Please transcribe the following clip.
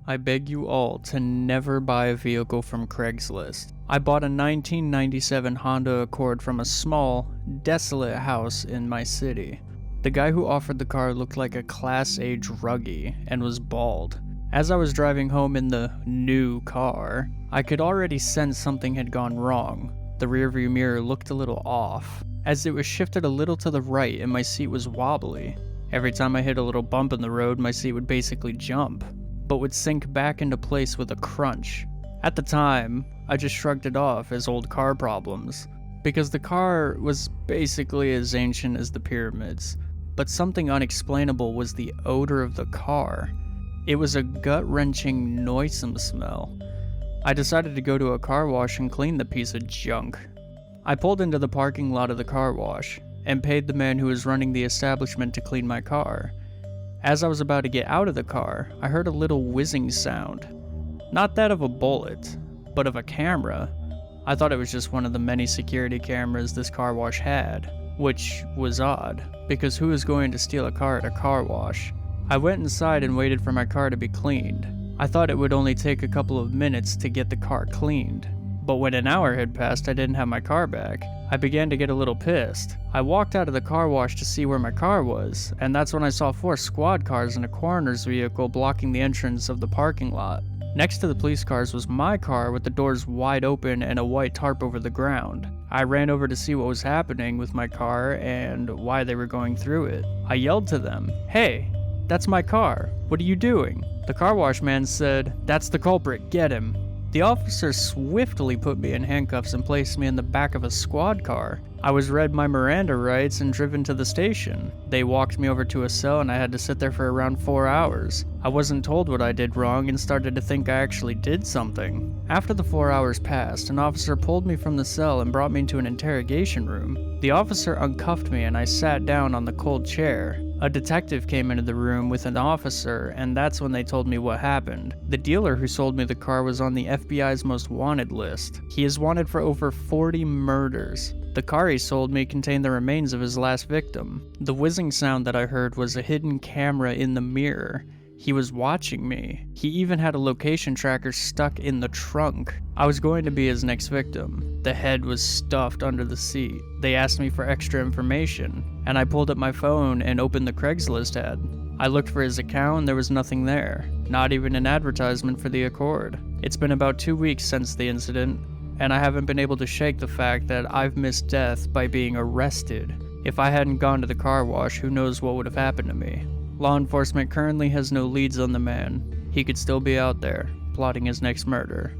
I beg you all to never buy a vehicle from Craigslist. I bought a 1997 Honda Accord from a small, desolate house in my city. The guy who offered the car looked like a Class A druggie and was bald. As I was driving home in the new car, I could already sense something had gone wrong. The rearview mirror looked a little off, as it was shifted a little to the right and my seat was wobbly. Every time I hit a little bump in the road, my seat would basically jump, but would sink back into place with a crunch. At the time, I just shrugged it off as old car problems, because the car was basically as ancient as the pyramids. But something unexplainable was the odor of the car. It was a gut-wrenching, noisome smell. I decided to go to a car wash and clean the piece of junk. I pulled into the parking lot of the car wash and paid the man who was running the establishment to clean my car. As I was about to get out of the car, I heard a little whizzing sound. Not that of a bullet, but of a camera. I thought it was just one of the many security cameras this car wash had, which was odd, because who is going to steal a car at a car wash? I went inside and waited for my car to be cleaned. I thought it would only take a couple of minutes to get the car cleaned, but when an hour had passed, I didn't have my car back. I began to get a little pissed. I walked out of the car wash to see where my car was, and that's when I saw 4 squad cars and a coroner's vehicle blocking the entrance of the parking lot. Next to the police cars was my car with the doors wide open and a white tarp over the ground. I ran over to see what was happening with my car and why they were going through it. I yelled to them, "Hey, that's my car. What are you doing?" The car wash man said, "That's the culprit, get him." The officer swiftly put me in handcuffs and placed me in the back of a squad car. I was read my Miranda rights and driven to the station. They walked me over to a cell and I had to sit there for around 4 hours. I wasn't told what I did wrong and started to think I actually did something. After the 4 hours passed, an officer pulled me from the cell and brought me into an interrogation room. The officer uncuffed me and I sat down on the cold chair. A detective came into the room with an officer, and that's when they told me what happened. The dealer who sold me the car was on the FBI's most wanted list. He is wanted for over 40 murders. The car he sold me contained the remains of his last victim. The whizzing sound that I heard was a hidden camera in the mirror. He was watching me. He even had a location tracker stuck in the trunk. I was going to be his next victim. The head was stuffed under the seat. They asked me for extra information, and I pulled up my phone and opened the Craigslist ad. I looked for his account and there was nothing there, not even an advertisement for the Accord. It's been about 2 weeks since the incident, and I haven't been able to shake the fact that I've missed death by being arrested. If I hadn't gone to the car wash, who knows what would have happened to me. Law enforcement currently has no leads on the man. He could still be out there, plotting his next murder.